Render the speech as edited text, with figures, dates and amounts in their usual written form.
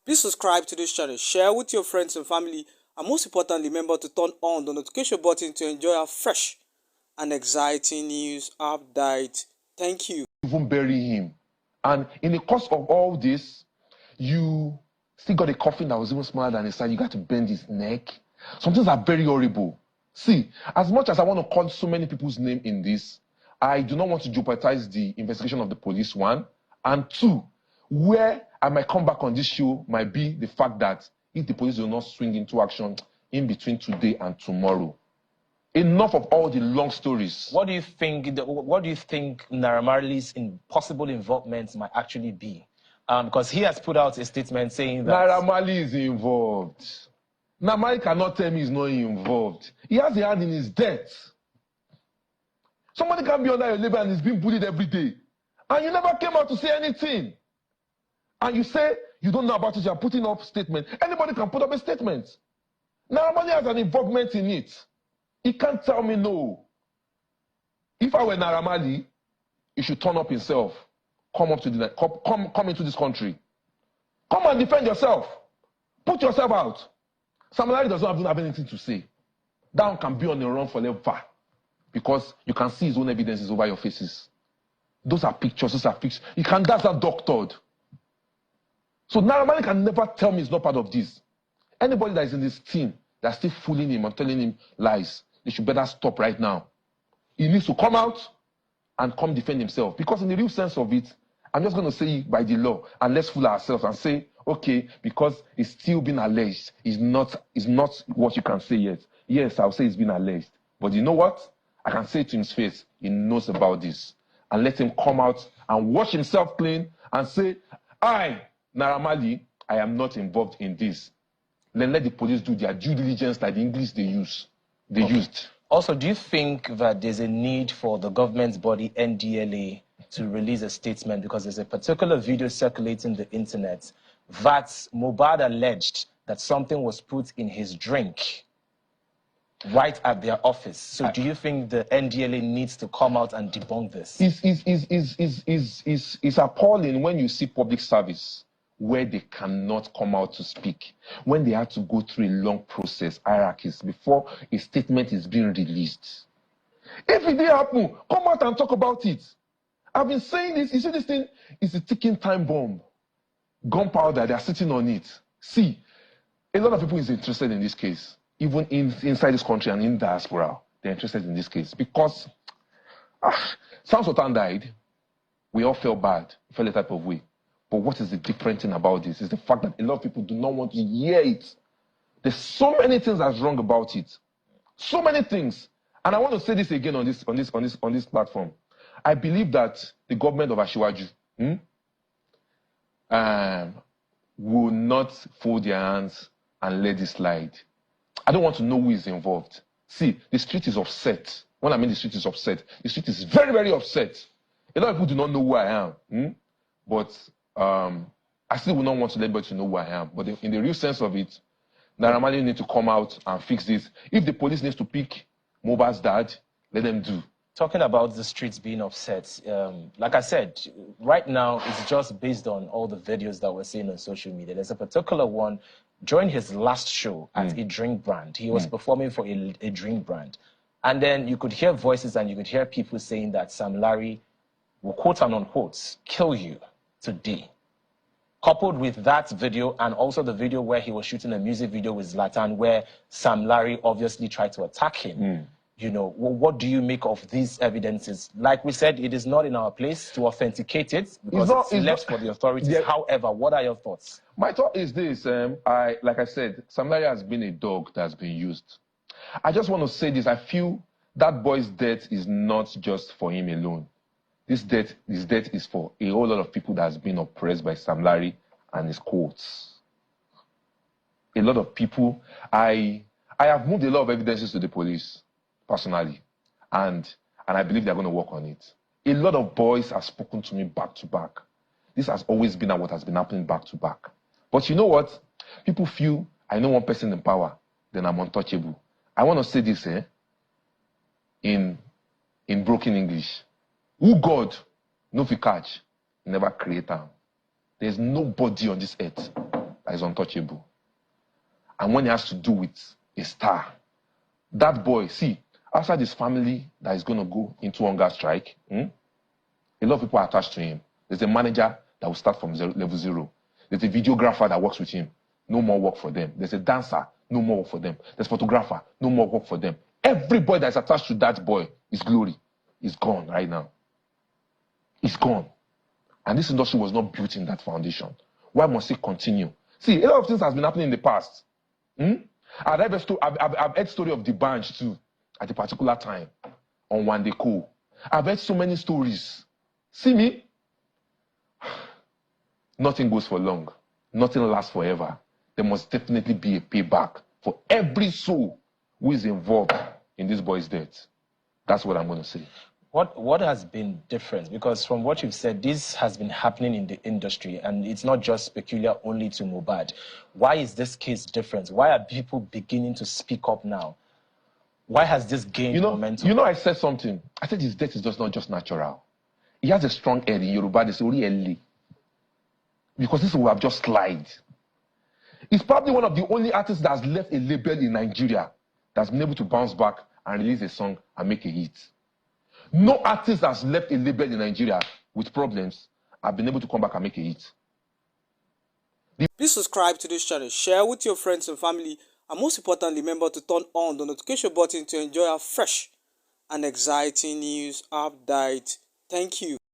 Please subscribe to this channel, share with your friends and family, and most importantly, remember to turn on the notification button to enjoy our fresh and exciting news update. Thank you. Even bury him. And in the course of all this, you still got a coffin that was even smaller than his side. You got to bend his neck. Some things are very horrible. See, as much as I want to call so many people's name in this, I do not want to jeopardize the investigation of the police, one. And two, where I might come back on this show might be the fact that if the police will not swing into action in between today and tomorrow. Enough of all the long stories. What do you think Naira Marley's possible involvement might actually be? Because he has put out a statement saying that Naira Marley is involved. Naira Marley cannot tell me he's not involved. He has a hand in his death. Somebody can be under your label and is being bullied every day. And you never came out to say anything. And you say you don't know about it, you're putting up statement. Anybody can put up a statement. Naira Marley has an involvement in it. He can't tell me no. If I were Naira Marley, he should turn up himself. Come into this country. Come and defend yourself. Put yourself out. Sam Larry does not even have anything to say. That one can be on the run forever. Because you can see his own evidences over your faces. Those are pictures, that's not doctored. So Naira Marley can never tell me he's not part of this. Anybody that is in this team that's still fooling him and telling him lies, they should better stop right now. He needs to come out and come defend himself. Because in the real sense of it, I'm just going to say by the law, and let's fool ourselves and say, okay, because it's still been alleged, it's not what you can say yet. Yes, I'll say it's been alleged. But you know what? I can say to his face, he knows about this. And let him come out and wash himself clean and say, I, Naira Marley, I am not involved in this. Then let the police do their due diligence like the English they used. Also, do you think that there's a need for the government body NDLA to release a statement, because there's a particular video circulating the internet that Mohbad alleged that something was put in his drink right at their office? So do you think the NDLA needs to come out and debunk this? It's appalling when you see public service where they cannot come out to speak, when they have to go through a long process, hierarchies, before a statement is being released. If it didn't happen, come out and talk about it. I've been saying this. You see, this thing is a ticking time bomb. Gunpowder, they are sitting on it. See, a lot of people is interested in this case, even inside this country and in diaspora. They're interested in this case because Sam Sultan died. We all felt bad, felt a type of way. But what is the different thing about this is the fact that a lot of people do not want to hear it. There's so many things that's wrong about it. So many things. And I want to say this again on this platform. I believe that the government of Asiwaju will not fold their hands and let this slide. I don't want to know who is involved. See, the street is upset. When I mean the street is upset, the street is very, very upset. A lot of people do not know who I am. But I still would not want to let anybody know who I am. But in the real sense of it, Naira Marley need to come out and fix this. If the police needs to pick Mohbad's dad, let them do. Talking about the streets being upset, like I said, right now it's just based on all the videos that we're seeing on social media. There's a particular one during his last show at a drink brand. He was performing for a drink brand. And then you could hear voices and you could hear people saying that Sam Larry will, quote and unquote, kill you today. Coupled with that video and also the video where he was shooting a music video with Zlatan where Sam Larry obviously tried to attack him. You know, what do you make of these evidences? Like we said, it is not in our place to authenticate it because it's left for the authorities. Yeah. However, what are your thoughts? My thought is this. Like I said, Sam Larry has been a dog that's been used. I just want to say this. I feel that boy's death is not just for him alone. This death is for a whole lot of people that has been oppressed by Sam Larry and his courts. A lot of people. I have moved a lot of evidences to the police, personally. And I believe they're going to work on it. A lot of boys have spoken to me back to back. This has always been what has been happening back to back. But you know what? People feel I know one person in power, then I'm untouchable. I want to say this in broken English. Who God no fit catch, never create am. There's nobody on this earth that is untouchable. And when it has to do with a star, that boy, see, outside his family that is going to go into hunger strike, a lot of people are attached to him. There's a manager that will start from level 0. There's a videographer that works with him. No more work for them. There's a dancer. No more work for them. There's a photographer. No more work for them. Every boy that's attached to that boy, his glory, is gone right now. It's gone. And this industry was not built in that foundation. Why must it continue? See, a lot of things has been happening in the past. I've heard story of the bunch too at a particular time on one day cool. I've heard so many stories. See me? Nothing goes for long. Nothing lasts forever. There must definitely be a payback for every soul who is involved in this boy's death. That's what I'm going to say. What has been different? Because from what you've said, this has been happening in the industry, and it's not just peculiar only to Mohbad. Why is this case different? Why are people beginning to speak up now? Why has this gained momentum? I said something. I said his death is just not just natural. He has a strong head in Yoruba. They say, really, because this will have just slide. He's probably one of the only artists that has left a label in Nigeria that's been able to bounce back and release a song and make a hit. No artist that's left a label in Nigeria with problems have been able to come back and make a hit. Please subscribe to this channel, share with your friends and family, and most importantly, remember to turn on the notification button to enjoy our fresh and exciting news update. Thank you.